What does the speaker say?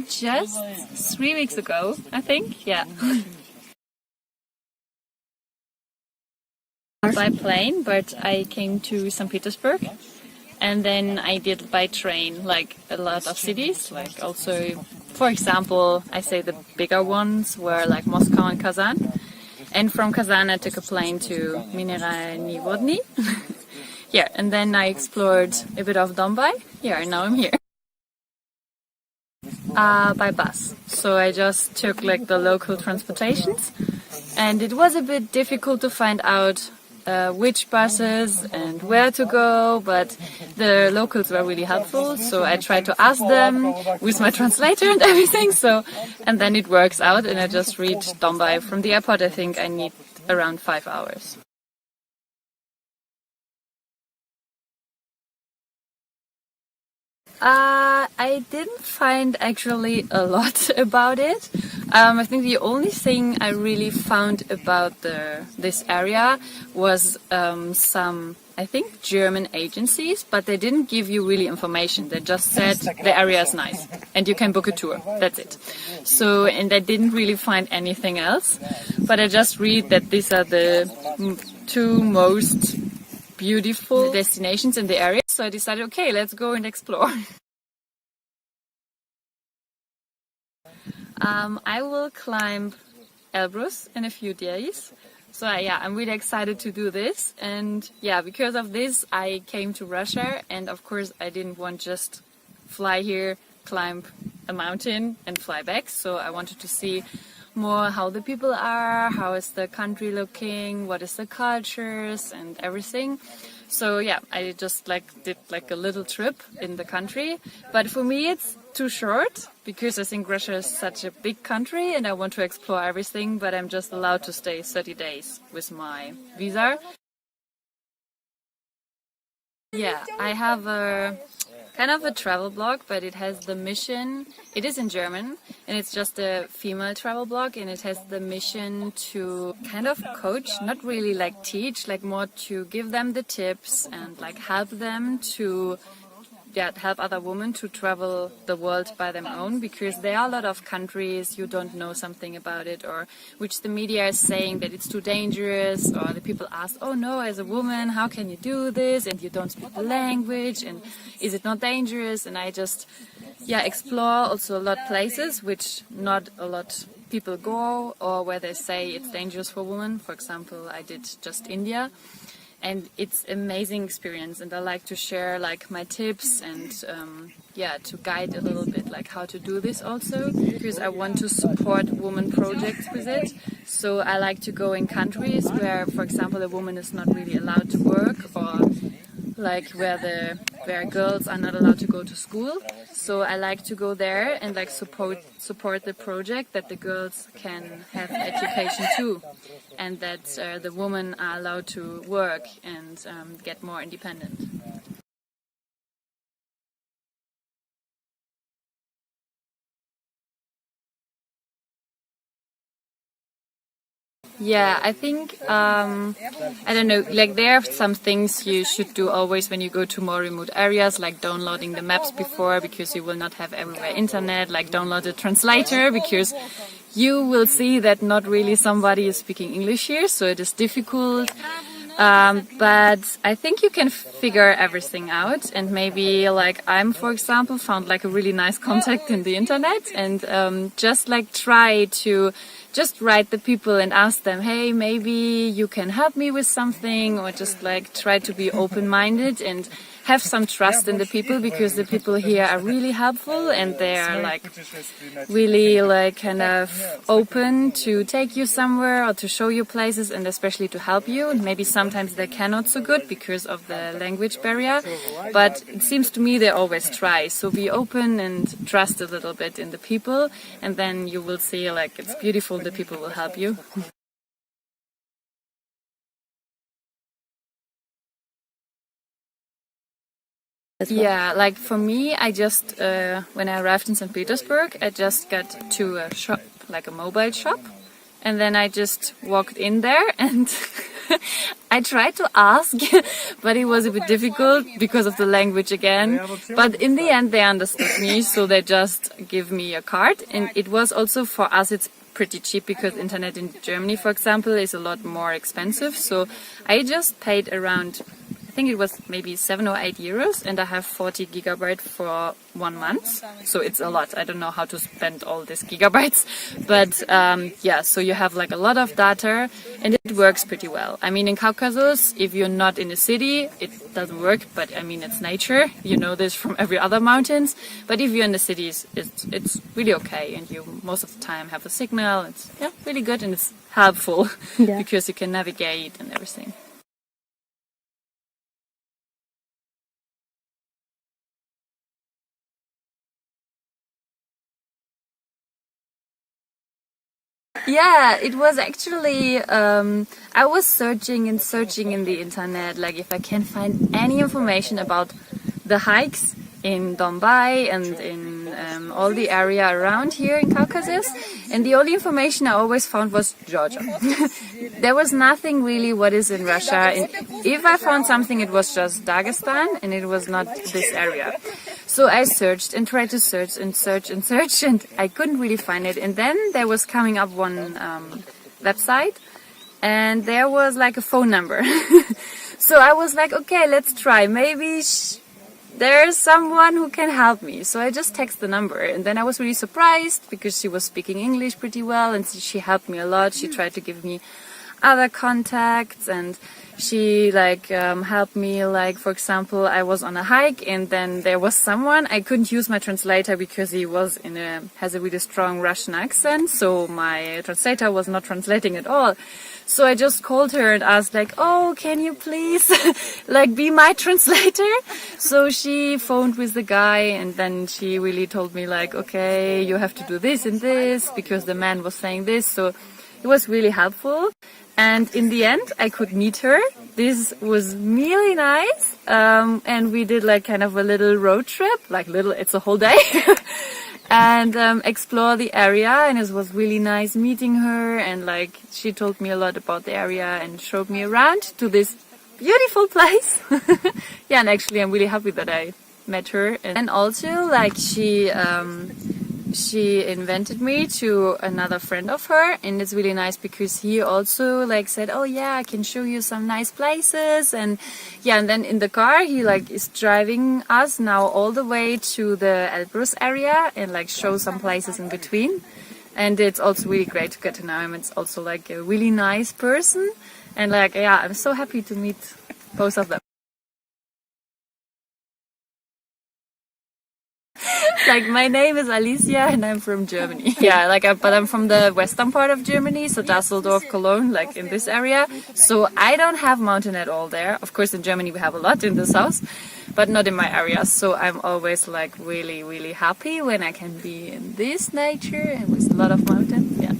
Just 3 weeks ago, I think, yeah. By plane, but I came to St. Petersburg, and then I did by train, like a lot of cities, like also, for example, I say the bigger ones were like Moscow and Kazan, and from Kazan I took a plane to Mineralnye Vody. Yeah, and then I explored a bit of Dombay. Yeah, and now I'm here. By bus. So I just took like the local transportations, and it was a bit difficult to find out which buses and where to go, but the locals were really helpful, so I tried to ask them with my translator and everything, and then it works out, and I just reached Dombay. From the airport I think I need around 5 hours. I didn't find actually a lot about it. I think the only thing I really found about this area was some, I think, German agencies, but they didn't give you really information. They just said the area is nice and you can book a tour. That's it. So, and I didn't really find anything else, but I just read that these are the two most beautiful destinations in the area. So I decided, okay, let's go and explore. I will climb Elbrus in a few days. So yeah, I'm really excited to do this. And yeah, because of this, I came to Russia. And of course, I didn't want just fly here, climb a mountain and fly back. So I wanted to see more how the people are, how is the country looking, what is the cultures and everything. So yeah, I just did a little trip in the country, but for me it's too short because I think Russia is such a big country and I want to explore everything, but I'm just allowed to stay 30 days with my visa. Yeah, I have a kind of a travel blog, but it has the mission, it is in German, and it's just a female travel blog, and it has the mission to kind of coach, not really like teach, like more to give them the tips and like help them to help other women to travel the world by their own, because there are a lot of countries you don't know something about it, or which the media is saying that it's too dangerous, or the people ask, oh no, as a woman, how can you do this, and you don't speak the language, and is it not dangerous? And I just explore also a lot of places which not a lot people go, or where they say it's dangerous for women. For example, I did just India. And it's an amazing experience, and I like to share like my tips and to guide a little bit like how to do this also, because I want to support women projects with it. So I like to go in countries where, for example, a woman is not really allowed to work, or like where girls are not allowed to go to school. So I like to go there and like support the project that the girls can have education too, and that the women are allowed to work and get more independent. Yeah, I think, I don't know, like there are some things you should do always when you go to more remote areas, like downloading the maps before, because you will not have everywhere internet, like download a translator, because you will see that not really somebody is speaking English here, so it is difficult. But I think you can figure everything out, and maybe like I'm, for example, found like a really nice contact in the internet, and just like try to just write the people and ask them, hey, maybe you can help me with something, or just like try to be open-minded and have some trust in the people, because the people here are really helpful and they are like really like kind of open to take you somewhere or to show you places, and especially to help you. And maybe sometimes they cannot so good because of the language barrier, but it seems to me they always try. So be open and trust a little bit in the people, and then you will see like it's beautiful, the people will help you. Yeah, like for me, I just, when I arrived in St. Petersburg, I just got to a shop, like a mobile shop, and then I just walked in there and I tried to ask, but it was a bit difficult because of the language again. But in the end, they understood me, so they just give me a card. And it was also for us, it's pretty cheap because internet in Germany, for example, is a lot more expensive. So I just paid around, I think it was maybe 7 or 8 euros, and I have 40 gigabytes for 1 month. So it's a lot. I don't know how to spend all these gigabytes, but yeah, so you have like a lot of data, and it works pretty well. I mean, in Caucasus, if you're not in a city, it doesn't work, but I mean, it's nature. You know this from every other mountains. But if you're in the cities, it's really okay, and you most of the time have a signal. It's really good, and it's helpful because you can navigate and everything. Yeah, it was actually, I was searching and searching in the internet, like if I can find any information about the hikes in Dombay and in all the area around here in Caucasus, and the only information I always found was Georgia. There was nothing really what is in Russia, and if I found something it was just Dagestan, and it was not this area. So I searched and tried to search and search and search, and I couldn't really find it. And then there was coming up one website, and there was like a phone number. So I was like, okay, let's try. Maybe there's someone who can help me. So I just text the number, and then I was really surprised because she was speaking English pretty well, and she helped me a lot. She tried to give me other contacts, and she helped me, like, for example, I was on a hike and then there was someone, I couldn't use my translator because he was has a really strong Russian accent, so my translator was not translating at all. So I just called her and asked, like, oh, can you please be my translator? So she phoned with the guy, and then she really told me, like, okay, you have to do this and this because the man was saying this. So it was really helpful. And in the end, I could meet her. This was really nice. And we did like kind of a little road trip, it's a whole day. And explore the area, and it was really nice meeting her, and like she told me a lot about the area and showed me around to this beautiful place. Yeah, and actually I'm really happy that I met her. And also like she invited me to another friend of her, and it's really nice because he also like said, oh yeah, I can show you some nice places. And yeah, and then in the car he like is driving us now all the way to the Elbrus area and like show some places in between. And it's also really great to get to know him. It's also like a really nice person, and like yeah, I'm so happy to meet both of them. Like, my name is Alicia and I'm from Germany. Yeah, but I'm from the western part of Germany, so Düsseldorf, Cologne, like in this area. So I don't have mountain at all there. Of course, in Germany we have a lot in the south, but not in my area. So I'm always like really, really happy when I can be in this nature and with a lot of mountains. Yeah.